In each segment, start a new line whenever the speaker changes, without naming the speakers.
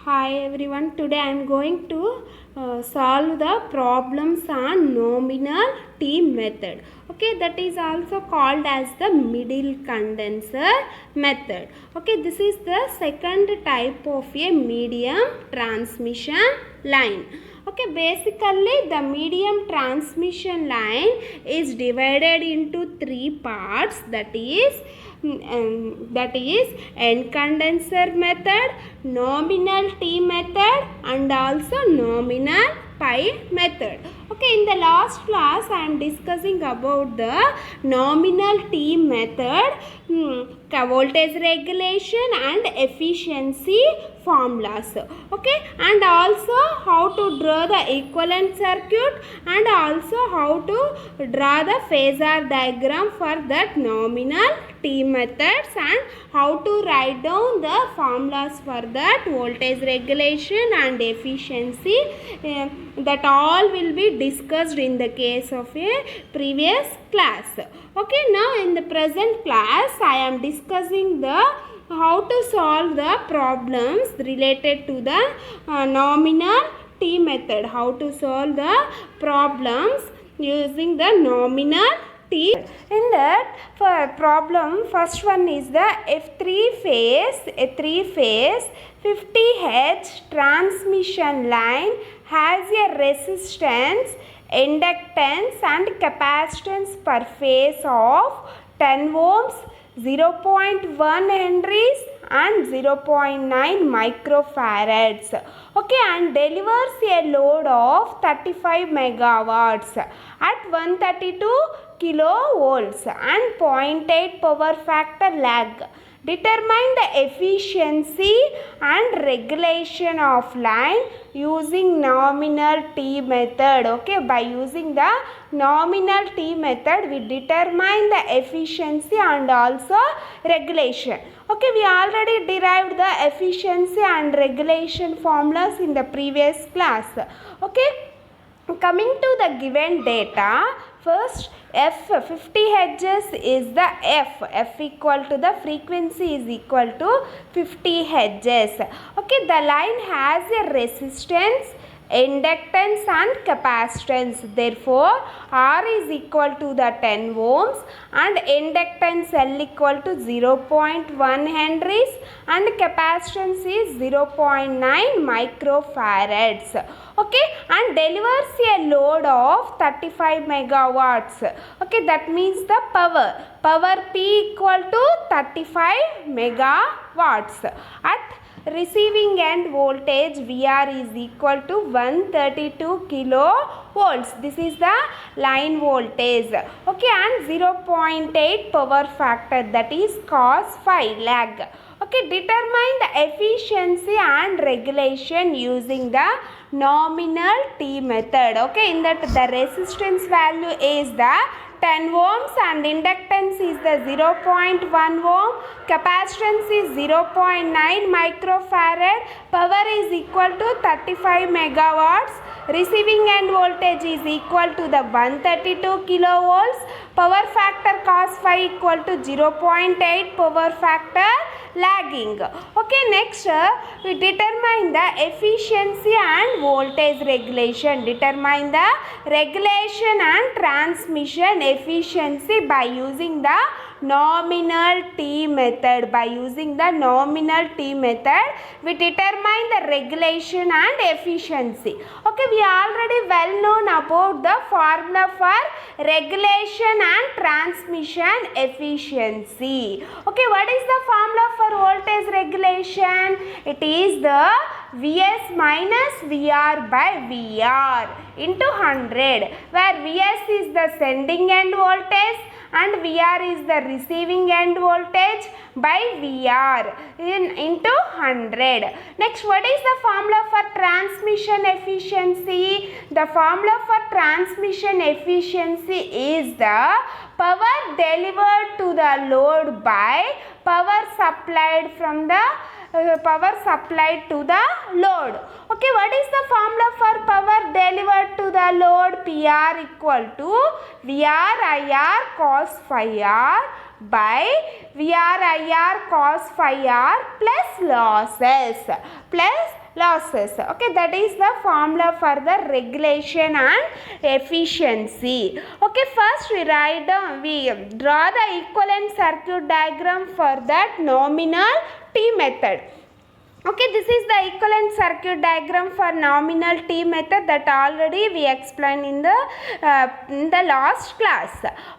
Hi everyone, today I am going to solve the problems on nominal T method. Okay, that is also called as the middle condenser method. Okay, this is the second type of a medium transmission line. Okay, basically the medium transmission line is divided into three parts, that is end condenser method, nominal T method and also nominal pi method. Okay, in the last class I am discussing about the nominal T method, voltage regulation and efficiency formulas. Okay, and also how to draw the equivalent circuit and also how to draw the phasor diagram for that nominal T methods and how to write down the formulas for that voltage regulation and efficiency. That all will be discussed in the case of a previous class. Okay, now in the present class I am discussing the how to solve the problems related to the nominal T method. How to solve the problems using the nominal T. In that problem, first one is the a three-phase 50H transmission line has a resistance, inductance and capacitance per phase of 10 ohms, 0.1 henries and 0.9 microfarads. Okay, and delivers a load of 35 megawatts at 132 kilovolts and 0.8 power factor lag. Determine the efficiency and regulation of line using nominal T method. Okay, by using the nominal T method we determine the efficiency and also regulation. Okay, we already derived the efficiency and regulation formulas in the previous class. Okay, coming to the given data, first F 50 Hz is the F equal to the frequency is equal to 50 Hz. Okay, the line has a resistance, inductance and capacitance. Therefore, R is equal to the 10 ohms and inductance L equal to 0.1 henries and capacitance is 0.9 microfarads. Okay, and delivers a load of 35 megawatts. Okay, that means the power P equal to 35 megawatts. At receiving end voltage VR is equal to 132 kilovolts. This is the line voltage. Okay, and 0.8 power factor, that is cos phi lag. Okay, determine the efficiency and regulation using the nominal T method. Okay, in that the resistance value is the 10 ohms and inductance is the 0.1 ohm, capacitance is 0.9 microfarad, power is equal to 35 megawatts, receiving end voltage is equal to the 132 kilovolts, power factor cos phi equal to 0.8 power factor lagging. Okay, next we determine the efficiency and voltage regulation. Determine the regulation and transmission efficiency by using the nominal T method. By using the nominal T method we determine the regulation and efficiency. Okay, we already well known about the formula for regulation and transmission efficiency. Okay, what is the formula for voltage regulation? It is the Vs minus Vr by Vr into 100, where Vs is the sending end voltage and Vr is the receiving end voltage by Vr into 100. Next, what is the formula for transmission efficiency? The formula for transmission efficiency is the power delivered to the load by power supplied from the power supplied to the load. Okay, what is the formula for power delivered to the load? PR equal to VR IR cos phi R by VR IR cos phi R plus losses plus losses. Okay, that is the formula for the regulation and efficiency. Okay, first we draw the equivalent circuit diagram for that nominal T method. Okay, this is the equivalent circuit diagram for nominal T method that already we explained in the last class.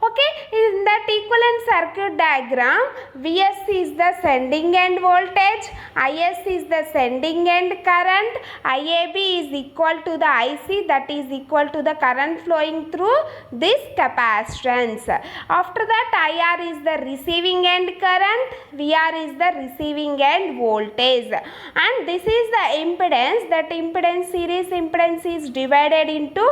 Okay, in that equivalent circuit diagram, Vs is the sending end voltage, Is is the sending end current, Iab is equal to the Ic, that is equal to the current flowing through this capacitance. After that, Ir is the receiving end current, Vr is the receiving end voltage. And this is the impedance. That impedance, series impedance, is divided into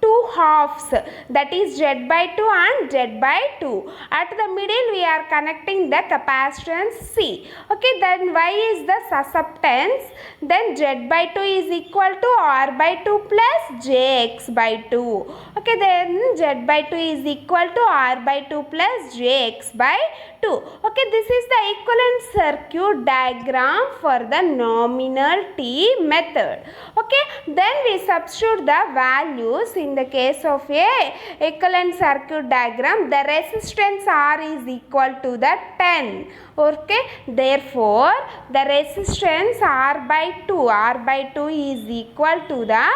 two halves, that is Z by 2 and Z by 2. At the middle we are connecting the capacitance C. Okay, then Y is the susceptance, then Z by 2 is equal to R by 2 plus Jx by 2. Okay, then Z by 2 is equal to R by 2 plus Jx by 2. Okay, this is the equivalent circuit diagram for the nominal T method. Okay, then we substitute the values. In the case of a equivalent circuit diagram, the resistance R is equal to the 10. Okay, therefore the resistance R by 2 is equal to the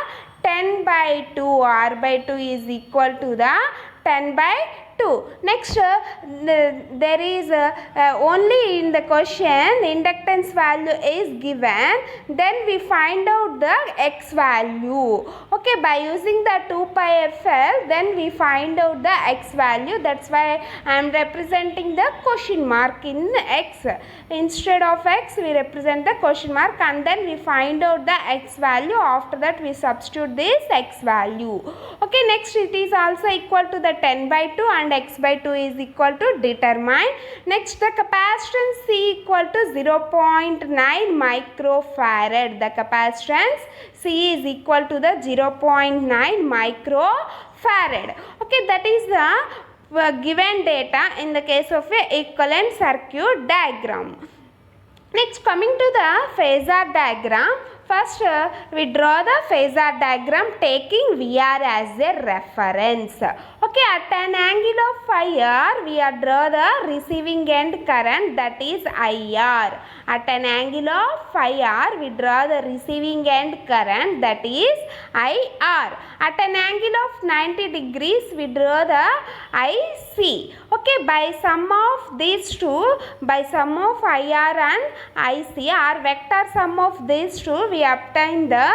10 by 2. R by 2 is equal to the 10 by 2. Next, there is only in the question inductance value is given, then we find out the x value. Okay, by using the 2 pi fl, then we find out the x value. That's why I am representing the question mark in x. Instead of x, we represent the question mark, and then we find out the x value. After that, we substitute this x value. Okay, next it is also equal to the 10 by 2 and x by 2 is equal to determine. Next, the capacitance C equal to 0.9 microfarad. The capacitance C is equal to the 0.9 microfarad. Okay, that is the given data in the case of a equivalent circuit diagram. Next, coming to the phasor diagram. First, we draw the phasor diagram taking VR as a reference. Okay, at an angle of phi r, we draw the receiving end current, that is IR. At an angle of phi r, we draw the receiving end current, that is IR. At an angle of 90 degrees, we draw the IC. Okay, by sum of these two, by sum of IR and IC, or vector sum of these two, we obtain the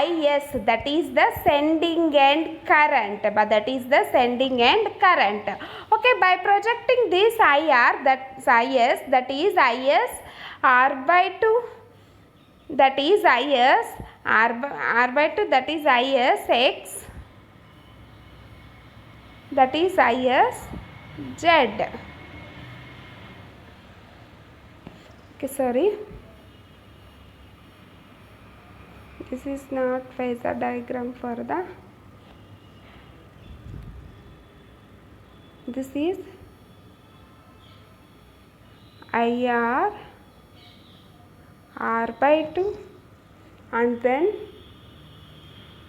IS, that is the sending end current. But that is the sending end current. Okay, by projecting this IR, that's IS, that is IS R by 2, that is IS R by 2, that is IS X, that is IS Z. Okay, sorry, this is not phasor diagram for the, this is IR R by 2 and then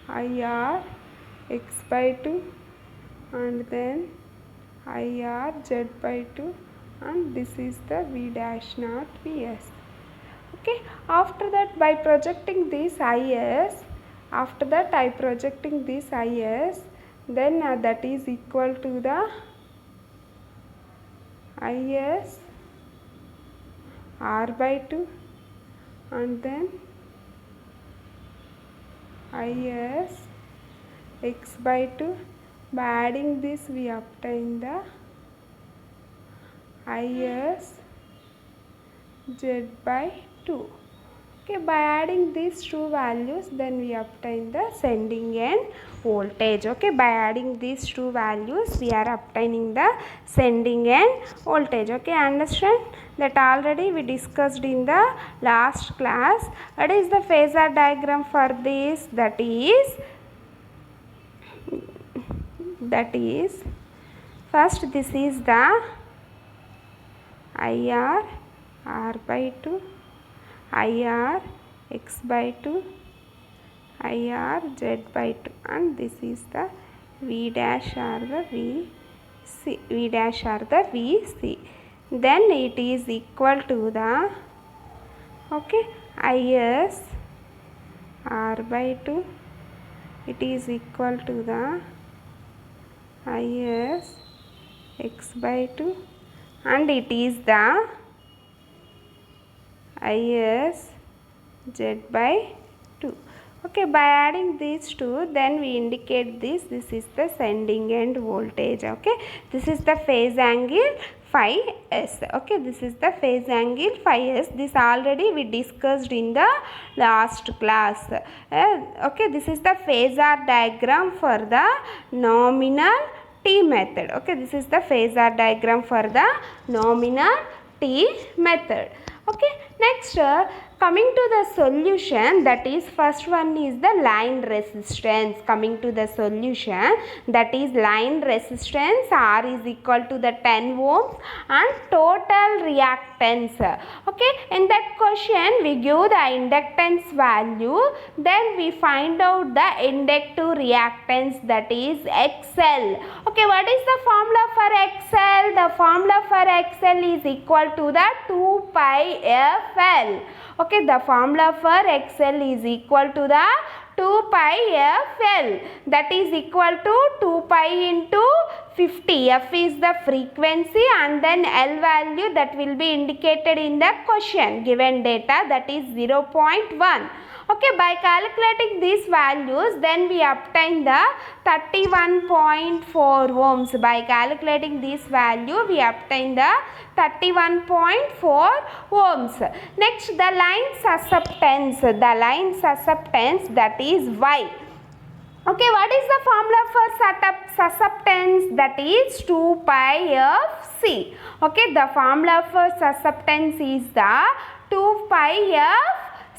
IR X by 2 and then IR Z by 2, and this is the V dash naught Vs. Okay, after that, by projecting this IS, after that I projecting this IS, then that is equal to the IS R by 2 and then IS X by 2. By adding this, we obtain the IS Z by 2. Okay, by adding these two values, then we obtain the sending end voltage. Okay, by adding these two values, we are obtaining the sending end voltage. Okay, understand that already we discussed in the last class. What is the phasor diagram for this? That is first, this is the IR R by 2, IR x by 2 IR Z by 2, and this is the V dash or the VC, V dash or the VC. Then it is equal to the, okay, IS R by 2, it is equal to the IS X by 2, and it is the IS Z by 2. Okay, by adding these two, then we indicate this is the sending end voltage. Okay, this is the phase angle phi s. Okay, this is the phase angle phi s. This already we discussed in the last class. Okay, this is the phasor diagram for the nominal T method. Okay, this is the phasor diagram for the nominal T method. Okay, next coming to the solution, that is first one is the line resistance. Coming to the solution, that is line resistance R is equal to the 10 ohms and total reactance. Okay, in that question we give the inductance value, then we find out the inductive reactance, that is XL. Okay, what is the formula for XL? The formula for XL is equal to the 2 pi FL. Okay, the formula for XL is equal to the 2 pi FL, that is equal to 2 pi into 50. F is the frequency and then L value that will be indicated in the question given data, that is 0.1. Okay, by calculating these values, then we obtain the 31.4 ohms. By calculating this value, we obtain the 31.4 ohms. Next, the line susceptance. The line susceptance, that is Y. Okay, what is the formula for susceptance? That is 2 pi FC. Okay, the formula for susceptance is the 2 pi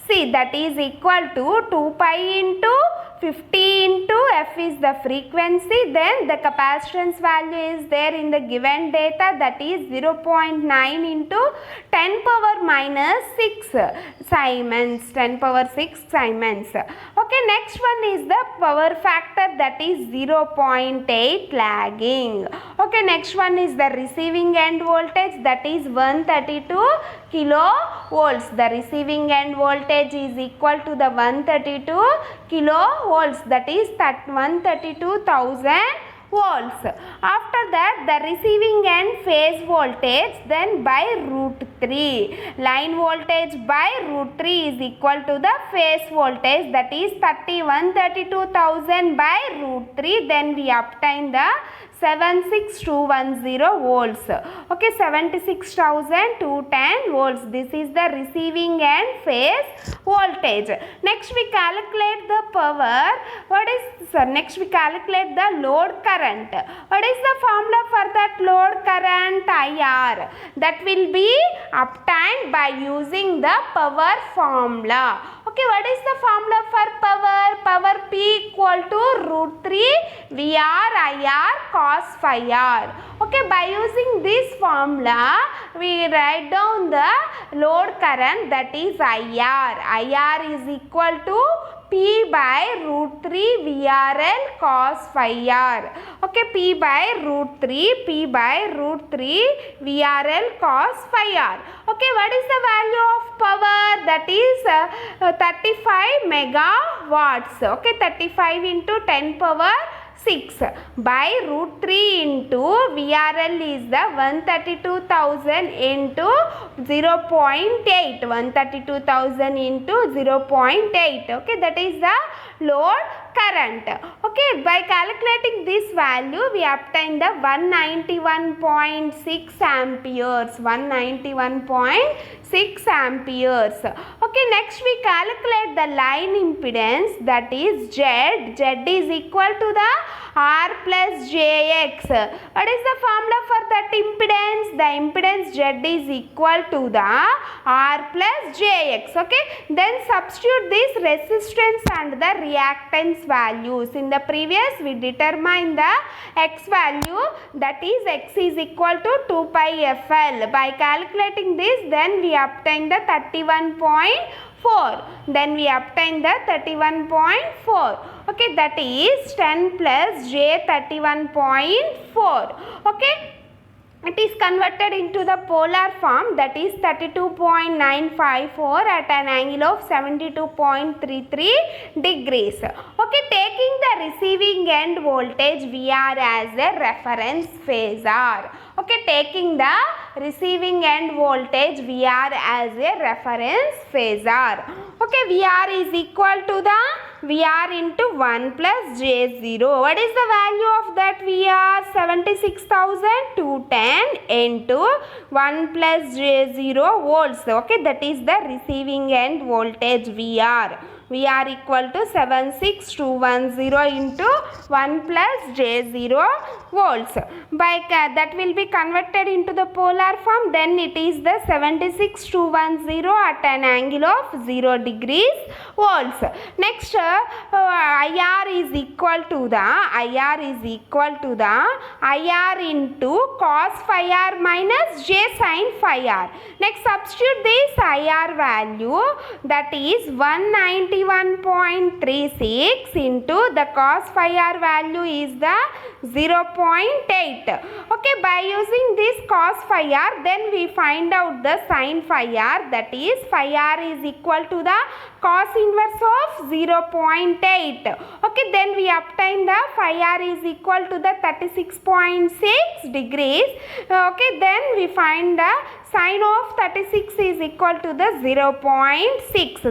FC, that is equal to 2 pi into 50 into F is the frequency, then the capacitance value is there in the given data, that is 0.9 into 10 power minus 6 Siemens, 10 power 6 Siemens. Okay, next one is the power factor, that is 0.8 lagging. Okay, next one is the receiving end voltage, that is 132 kilovolts. The receiving end voltage is equal to the 132 kilovolts, that is 132,000 volts. After that, the receiving end phase voltage, then by root 3. Line voltage by root 3 is equal to the phase voltage, that is 132,000 by root 3. Then we obtain the 76210 volts. Okay, 76,210 volts. This is the receiving end phase voltage. Next we calculate the power. Next we calculate the load current. What is the formula for that load current? IR. That will be obtained by using the power formula. Okay, what is the formula for power? Power P equal to root 3 VR IR cos phi R. Okay, by using this formula, we write down the load current, that is IR. IR is equal to P by root 3 VRL cos phi R. Okay, P by root 3 VRL cos phi R. Okay, what is the value of power? That is 35 megawatts. Okay, 35 into 10 power 6 by root 3 into VRL is the 132,000 into 0.8. 132,000 into 0.8. Okay, that is the load current. Okay, by calculating this value, we obtain the 191.6 amperes. 191.6 amperes. Okay, next we calculate the line impedance, that is Z. Z is equal to the R plus JX. What is the formula for that impedance? The impedance Z is equal to the R plus JX. Okay, then substitute this resistance and the reactance values. In the previous we determined the X value, that is X is equal to 2 pi FL. By calculating this, then we obtain the 31.4 4. Then we obtain the 31.4. Okay, that is 10 plus j 31.4. Okay. It is converted into the polar form, that is 32.954 at an angle of 72.33 degrees. Okay, taking the receiving end voltage VR as a reference phasor. Okay, taking the receiving end voltage VR as a reference phasor. Okay, VR is equal to the VR into 1 plus J0. What is the value of that VR? 76,210 into 1 plus J0 volts. Okay, that is the receiving end voltage VR. VR equal to 76210 into 1 plus J0 volts. By that will be converted into the polar form. Then it is the 76210 at an angle of 0 degrees volts. Next, IR is equal to the IR into cos phi r minus j sin phi r. Next, substitute this IR value, that is 191.36 into the cos phi r value is the 0.8. Okay, by using this cos phi r, then we find out the sin phi r, that is phi r is equal to the cos inverse of 0.8. Okay, then we obtain the phi r is equal to the 36.6 degrees. Okay, then we find the sin of 36 is equal to the 0.6.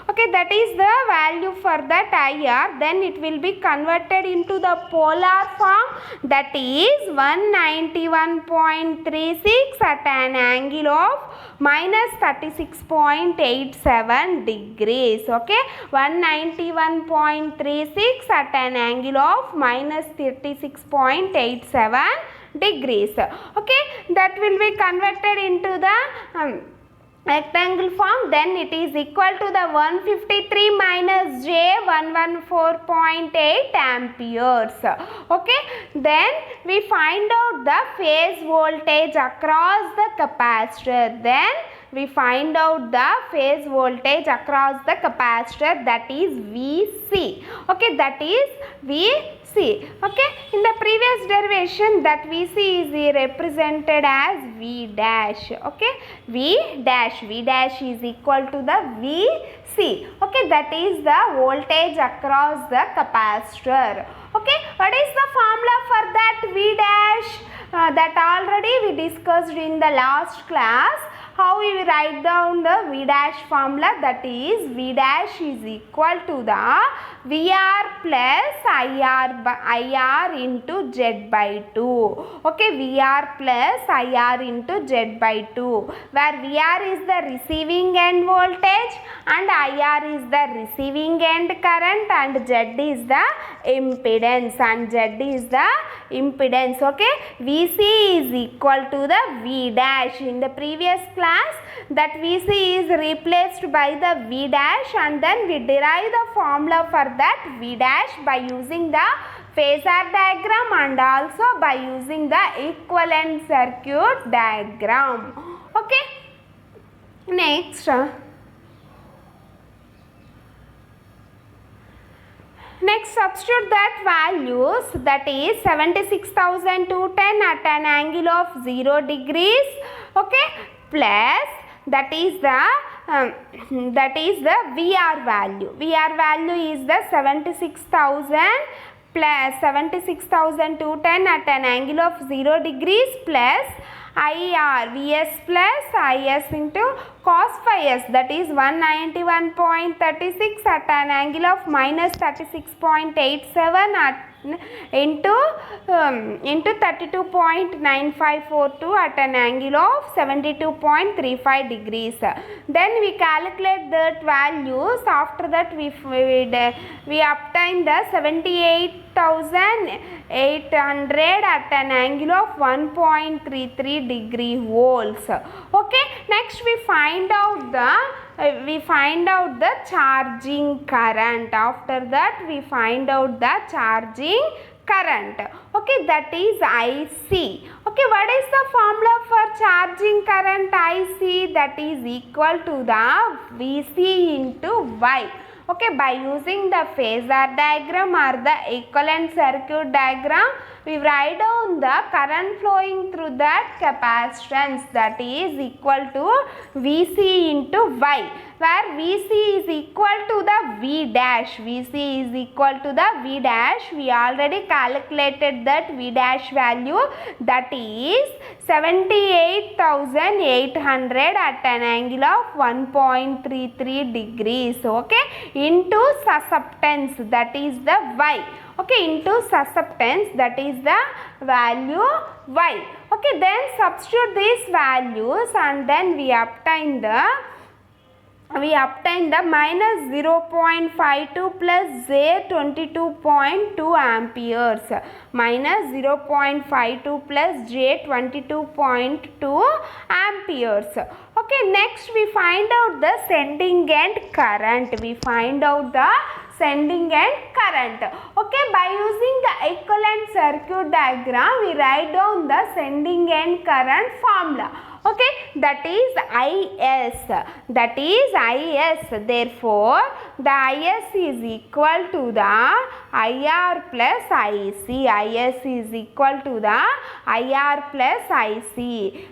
Okay, that is the value for that IR. Then it will be converted into the polar form, that is 191.36 at an angle of minus 36.87 degrees. Okay, 191.36 at an angle of minus 36.87 degrees. Okay, that will be converted into the rectangle form. Then it is equal to the 153 minus j 114.8 amperes. Okay, then we find out the phase voltage across the capacitor. Then we find out the phase voltage across the capacitor, that is VC. Okay, that is VC. Okay, in the previous derivation, that VC is represented as V dash. Okay, V dash is equal to the VC. Okay, that is the voltage across the capacitor. Okay, what is the formula for that V dash? That already we discussed in the last class. How we write down the V dash formula, that is V dash is equal to the VR plus IR into Z by 2. Okay, VR plus IR into Z by 2, where VR is the receiving end voltage and IR is the receiving end current and Z is the impedance Okay, VC is equal to the V dash. In the previous class, that VC is replaced by the V dash, and then we derive the formula for that V dash by using the phasor diagram and also by using the equivalent circuit diagram. Okay, next substitute that values, that is 76,210 at an angle of 0 degrees. Okay, plus that is the VR value. VR value is the 76,000 plus 76,210 at an angle of 0 degrees plus IR Vs plus Is into cos phi s, that is 191.36 at an angle of minus 36.87 at into 32.9542 at an angle of 72.35 degrees. Then we calculate that values. After that we obtain the 78,800 at an angle of 1.33 degree volts. Okay, next we find out the charging current. After that we find out the charging current. Okay, that is IC. Okay, what is the formula for charging current IC? That is equal to the VC into Y. Okay, by using the phasor diagram or the equivalent circuit diagram, we write down the current flowing through that capacitance, that is equal to VC into Y, where VC is equal to the V dash. VC is equal to the V dash. We already calculated that V dash value, that is 78,800 at an angle of 1.33 degrees. Okay, into susceptance, that is the Y. Okay, into susceptance, that is the value Y. Okay, then substitute these values and then we obtain the minus 0.52 plus J 22.2 amperes, minus 0.52 plus J 22.2 amperes. Okay, next we find out the sending end current. We find out the sending end current. Okay, by using the equivalent circuit diagram, we write down the sending end current formula. Okay, that is IS. That is IS. Therefore, the IS is equal to the IR plus IC. IS is equal to the IR plus IC,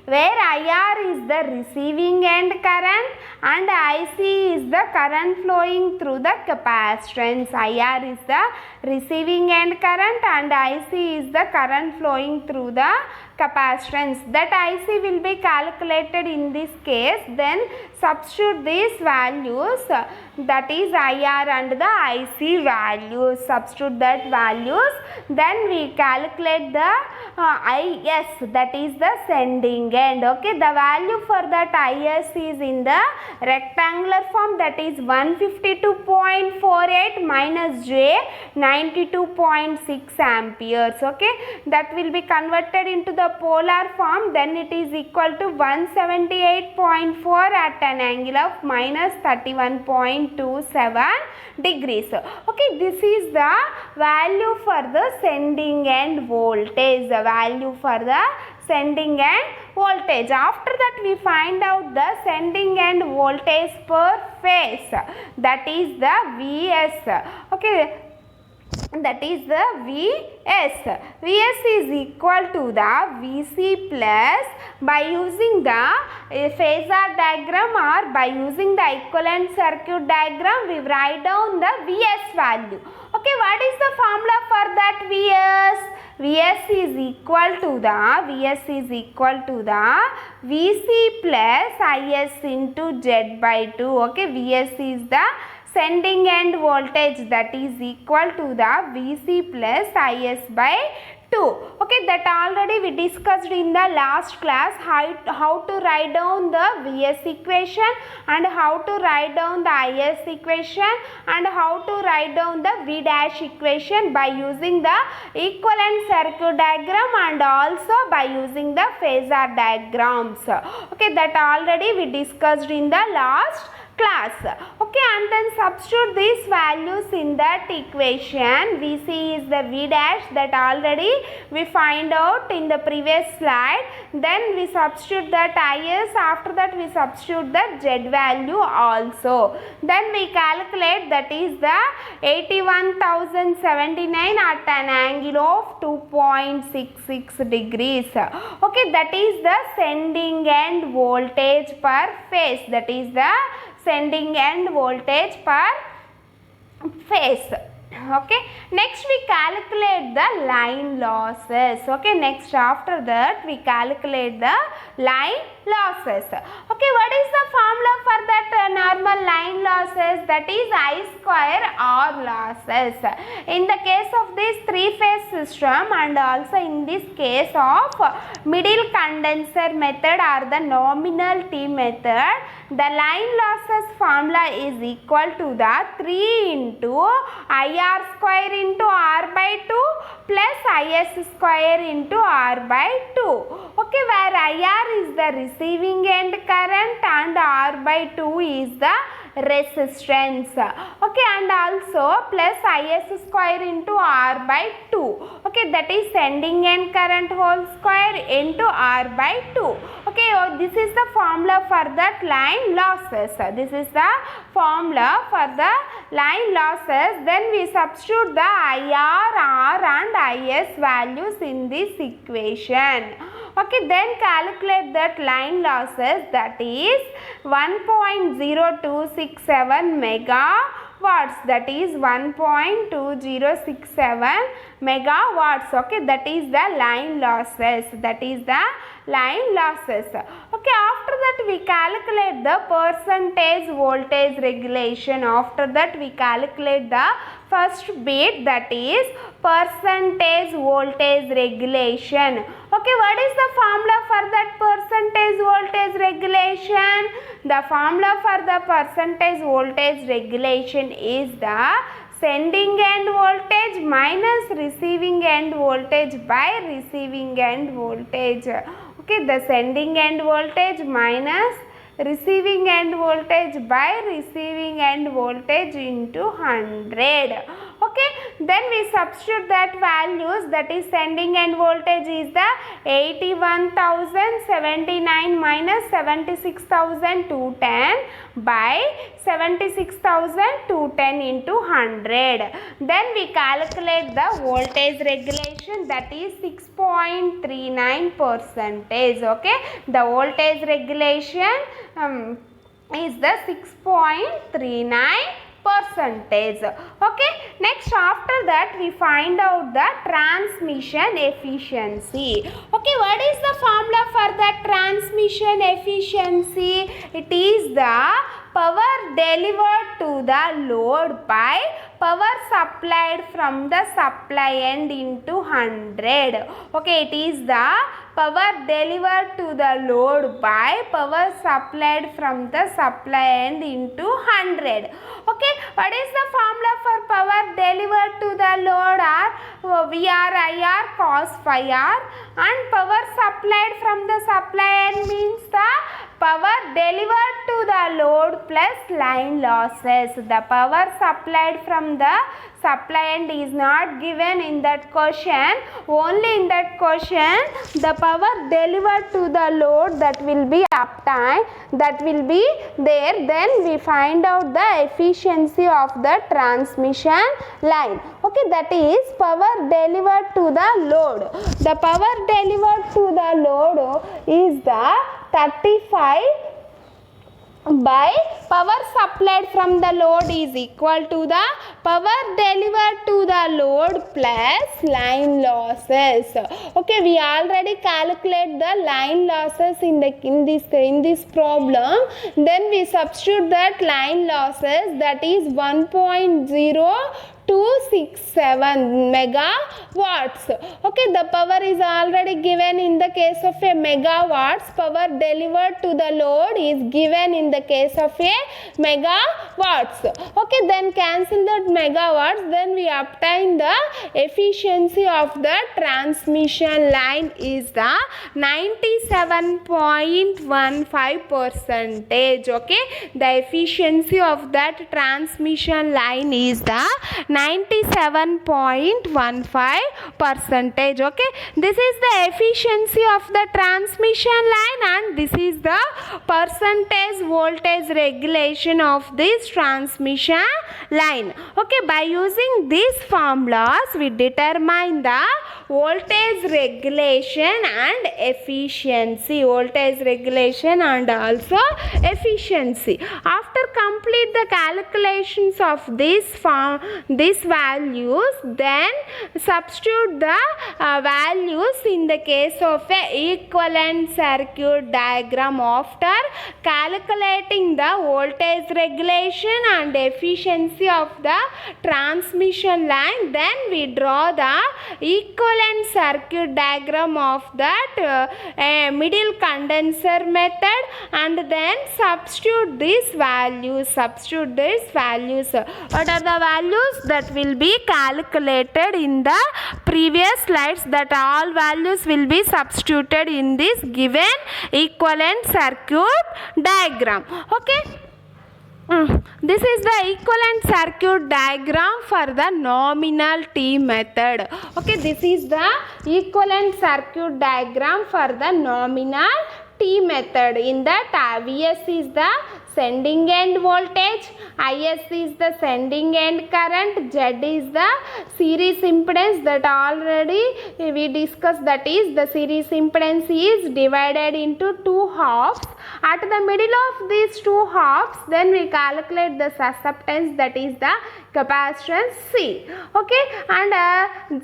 where IR is the receiving end current and IC is the current flowing through the capacitance. IR is the receiving end current and IC is the current flowing through the capacitance. That IC will be calculated in this case. Then substitute these values, that is IR and the IC values. Substitute that values. Then we calculate the IS, that is the sending end. Okay, the value for that IS is in the rectangular form, that is 152.48 minus J 92.6 amperes. Okay, that will be converted into the polar form. Then it is equal to 178.4 at an angle of minus 31.27 degrees. Okay, this is the value for the sending end voltage. The value for the sending end voltage. After that, we find out the sending end voltage per phase. That is the VS. Okay, that is the VS. VS is equal to the VC plus, by using the phasor diagram or by using the equivalent circuit diagram, we write down the VS value. Okay, what is the formula for that VS? VS is equal to the VC plus IS into Z by 2. Okay, VS is the sending end voltage, that is equal to the VC plus IS by 2. Okay, that already we discussed in the last class, how to write down the VS equation and how to write down the IS equation and how to write down the V dash equation by using the equivalent circuit diagram and also by using the phasor diagrams. Okay, that already we discussed in the last class. Okay, and then substitute these values in that equation. VC is the V dash, that already we find out in the previous slide. Then we substitute that IS. After that we substitute the Z value also. Then we calculate, that is the 81,079 at an angle of 2.66 degrees. Okay, that is the sending end voltage per phase. That is the sending end voltage per phase. Okay, next we calculate the line losses. Okay, next after that we calculate the line losses. Okay, what is the formula for that normal line losses? That is I square R losses. In the case of this three-phase system and also in this case of middle condenser method or the nominal T method, the line losses formula is equal to the 3 into IR square into R by 2 plus IS square into R by 2. Okay, where IR is the receiving end current and R by 2 is the resistance. Okay, and also plus is square into r by 2. Okay, that is sending end current whole square into r by 2. Okay, this is the formula for that line losses. This is the formula for the line losses. Then we substitute the IR, R and IS values in this equation. Okay, then calculate that line losses, that is 1.0267 megawatts, that is 1.2067 megawatts. Okay, that is the line losses, that is the line losses. Okay, after that we calculate the percentage voltage regulation. After that we calculate the first bit, that is percentage voltage regulation. Okay, what is the formula for that percentage voltage regulation? The formula for the percentage voltage regulation is the sending end voltage minus receiving end voltage by receiving end voltage. Okay, the sending end voltage minus receiving end voltage by receiving end voltage into 100. Okay, then we substitute that values, that is sending end voltage is the 81,079 minus 76,210 by 76,210 into 100. Then we calculate the voltage regulation, that is 6.39%. Okay, the voltage regulation is the 6.39%. Okay, next after that we find out the transmission efficiency. Okay, what is the formula for the transmission efficiency? It is the power delivered to the load by power supplied from the supply end into 100. Okay, it is the power delivered to the load by power supplied from the supply end into 100. Okay, what is the formula for power delivered to the load? Are VR IR cos phi r, and power supplied from the supply end means the power delivered to the load plus line losses. The power supplied from the supply end is not given in that question. Only in that question the power delivered to the load, that will be uptime, that will be there. Then we find out the efficiency of the transmission line. Okay, that is power delivered to the load. The power delivered to the load is the 35 by power supplied from the load is equal to the power delivered to the load plus line losses. Okay, we already calculate the line losses in this problem. Then we substitute that line losses, that is 1.0267 megawatts. Okay, the power is already given in the case of a megawatts. Power delivered to the load is given in the case of a megawatts. Okay, then cancel that megawatts. Then we obtain the efficiency of the transmission line is the 97.15%. Okay, the efficiency of that transmission line is the 97.15%. Okay, this is the efficiency of the transmission line, and this is the percentage voltage regulation of this transmission line. Okay, by using these formulas we determine the voltage regulation and efficiency. Voltage regulation and also efficiency. After complete the calculations of these values, then substitute the values in the case of a equivalent circuit diagram. After calculating the voltage regulation and efficiency of the transmission line, then we draw the equivalent circuit diagram of that middle condenser method, and then substitute these values. What are the values that will be calculated in the previous slides? That all values will be substituted in this given equivalent circuit diagram. Okay, This is the equivalent circuit diagram for the nominal T method. Okay, this is the equivalent circuit diagram for the nominal T method. In that Vs is the sending end voltage, Is is the sending end current, Z is the series impedance that already we discussed, that is the series impedance is divided into two halves. At the middle of these two halves, then we calculate the susceptance, that is the capacitance C. Okay, and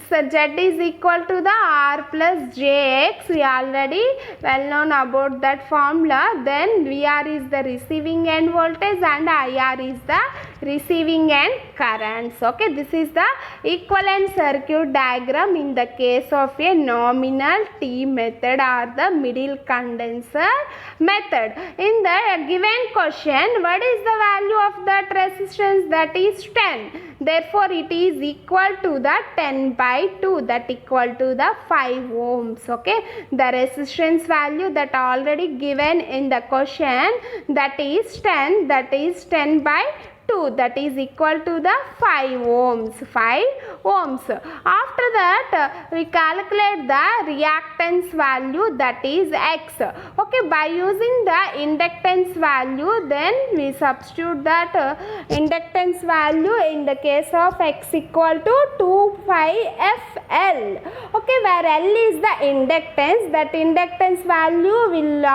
so Z is equal to the R plus Jx. We already well known about that formula. Then VR is the receiving end voltage and IR is the receiving end currents. Okay, this is the equivalent circuit diagram in the case of a nominal T method or the middle condenser method. In the given question, what is the value of that resistance? That is 10. Therefore, it is equal to the 10 by 2, that equal to the 5 ohms. Okay, the resistance value that already given in the question, that is 10, that is 10 by 2, that is equal to the 5 ohms. 5 ohms. After that, we calculate the reactance value, that is X. Okay, by using the inductance value, then we substitute that inductance value in the case of X equal to 2 pi FL. Okay, where L is the inductance, that inductance value will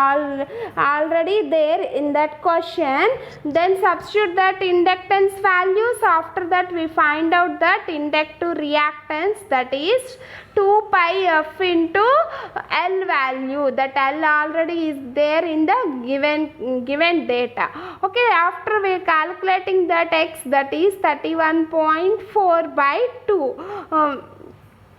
already there in that question. Then substitute that inductance values. After that, we find out that inductive reactance, that is 2 pi F into L value, that L already is there in the given data. Okay, after we calculating that X, that is 31.4 by 2.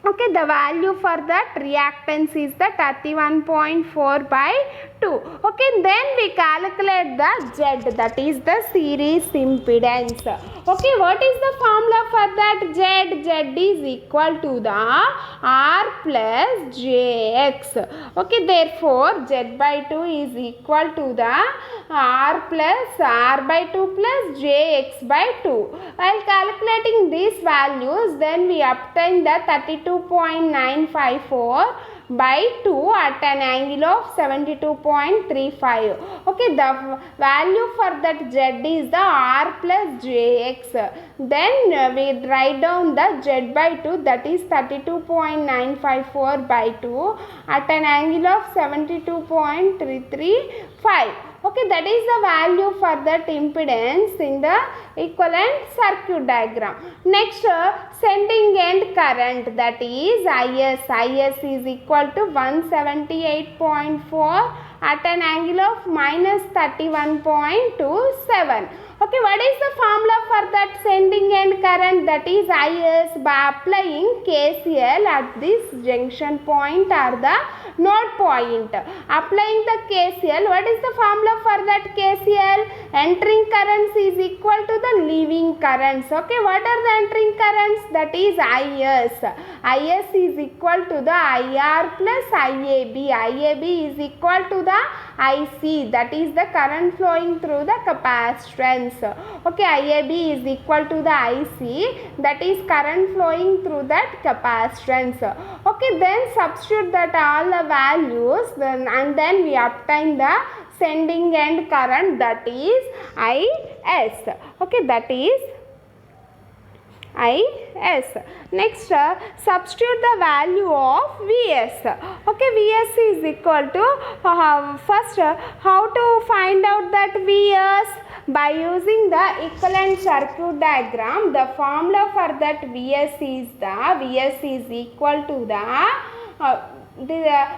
Okay, the value for that reactance is the 31.4 by 2. Okay, then we calculate the Z, that is the series impedance. Okay, what is the formula for that Z? Z is equal to the R plus Jx. Okay, therefore Z by 2 is equal to the R plus R by 2 plus Jx by 2. While calculating these values, then we obtain the 32.954 by 2 at an angle of 72.35. Okay, the value for that Z is the R plus Jx. Then we write down the Z by 2, that is 32.954 by 2 at an angle of 72.335. Okay, that is the value for that impedance in the equivalent circuit diagram. Next, sending end current, that is Is. Is is equal to 178.4 at an angle of minus 31.27. Okay, what is the formula for that sending end current? That is Is by applying KCL at this junction point or the node point. Applying the KCL, what is the formula for that KCL? Entering currents is equal to the leaving currents. Okay, what are the entering currents? That is Is. Is is equal to the IR plus IAB. IAB is equal to the IC, that is the current flowing through the capacitance. Okay, IAB is equal to the IC, that is current flowing through that capacitance. Okay, then substitute that all the values, and then we obtain the sending end current, that is Is. Okay, that is Is. Next, substitute the value of Vs. Okay, Vs is equal to, first how to find out that Vs? By using the equivalent circuit diagram, the formula for that Vs is equal to the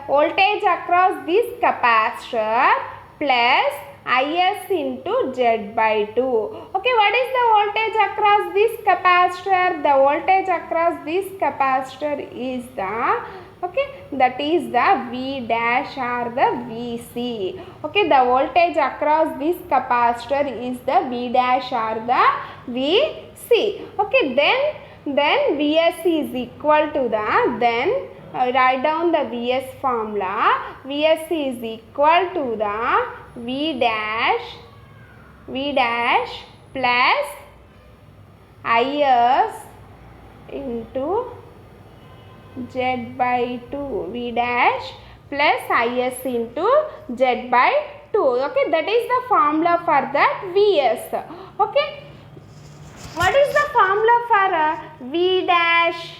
voltage across this capacitor plus Is into Z by 2. Okay, what is the voltage across this capacitor? The voltage across this capacitor is the, okay, that is the V dash or the Vc. Okay, the voltage across this capacitor is the V dash or the Vc. Okay, then Vs is equal to the, then write down the Vs formula. Vs is equal to the V dash plus is into z by 2 v dash plus is into z by 2. Okay, that is the formula for that vs. Okay, what is the formula for v dash?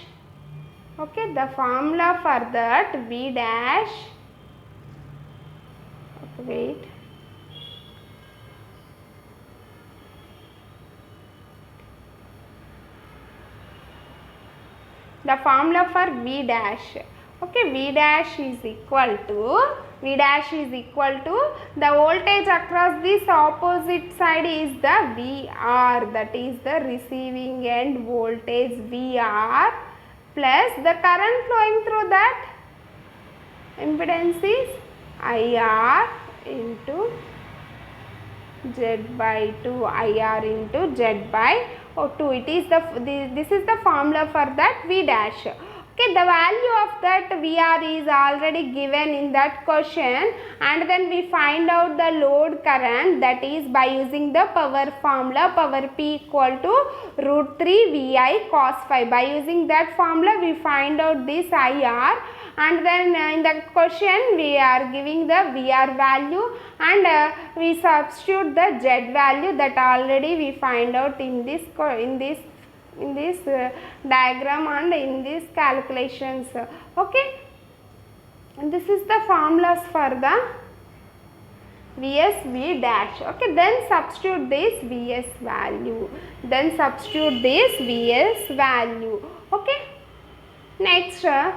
Okay, the formula for that v dash, okay, wait, the formula for v dash. Okay, v dash is equal to the voltage across this opposite side is the VR, that is the receiving end voltage VR, plus the current flowing through that impedance is IR into Z by 2, IR into Z by 2. It is this is the formula for that V dash. Okay, the value of that VR is already given in that question, and then we find out the load current, that is by using the power formula, power P equal to root 3 VI cos phi. By using that formula we find out this IR, and then in the question we are giving the VR value, and we substitute the Z value that already we find out in this diagram and in these calculations. Okay, and this is the formulas for the Vs V dash. Okay, then substitute this Vs value. Okay, next, the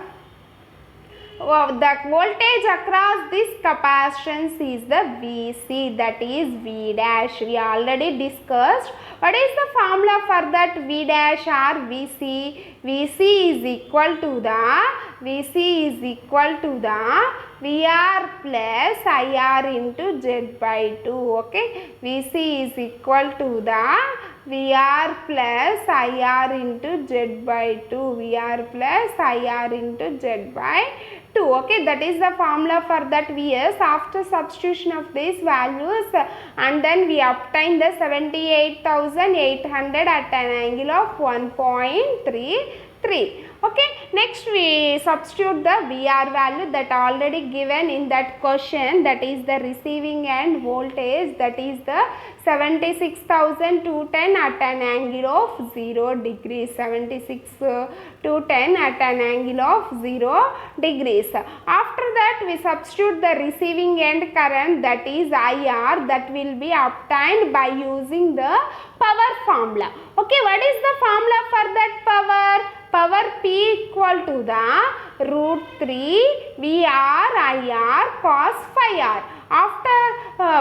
voltage across this capacitance is the Vc, that is V dash. We already discussed. What is the formula for that V dash or Vc? Vc is equal to the VR plus IR into Z by 2. Okay, Vc is equal to the VR plus IR into Z by 2. VR plus IR into Z by 2. Okay, that is the formula for that Vs. After substitution of these values, and then we obtain the 78,800 at an angle of 1.33. Okay, next we substitute the VR value that already given in that question, that is the receiving end voltage, that is the 76,210 at an angle of 0 degrees. 76,210 at an angle of 0 degrees. After that we substitute the receiving end current, that is IR, that will be obtained by using the power formula. Okay, what is the formula for that power? Power P equal to the root 3 VR IR cos phi R. After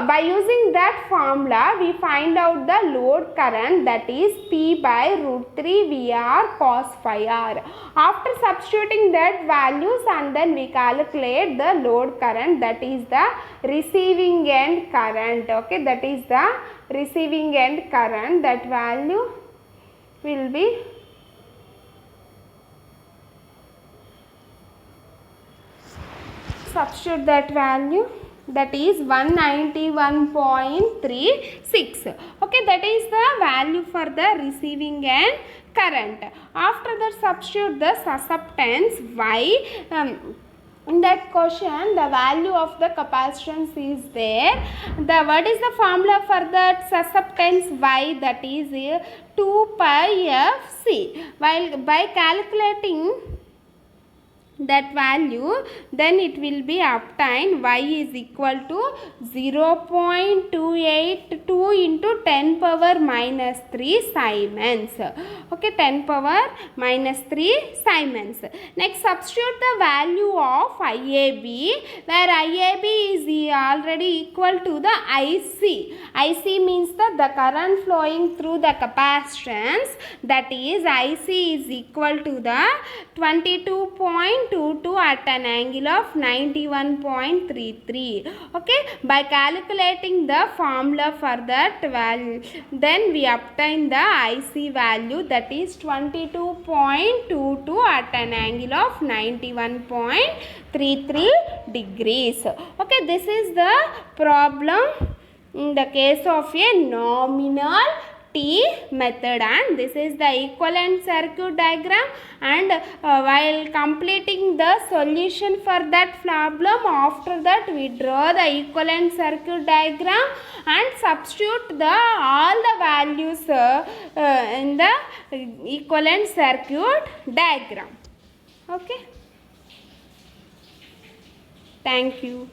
by using that formula we find out the load current, that is P by root 3 VR cos phi R. After substituting that values, and then we calculate the load current, that is the receiving end current. Okay, that is the receiving end current. That value will be substitute that value, that is 191.36. Okay, that is the value for the receiving end current. After that substitute the susceptance Y. In that question the value of the capacitance is there. What is the formula for that susceptance Y? That is 2 pi Fc. While by calculating that value, then it will be obtained Y is equal to 0.282 into 10 power minus 3 Siemens. Okay, 10 power minus 3 Siemens. Next, substitute the value of IAB, where IAB is already equal to the IC. IC means the current flowing through the capacitance, that is IC is equal to the 22.22 at an angle of 91.33. Okay, by calculating the formula for that value, then we obtain the IC value, that is 22.22 at an angle of 91.33 degrees. Okay, this is the problem in the case of a nominal T method, and this is the equivalent circuit diagram. And while completing the solution for that problem, after that we draw the equivalent circuit diagram and substitute all the values in the equivalent circuit diagram. Okay, thank you.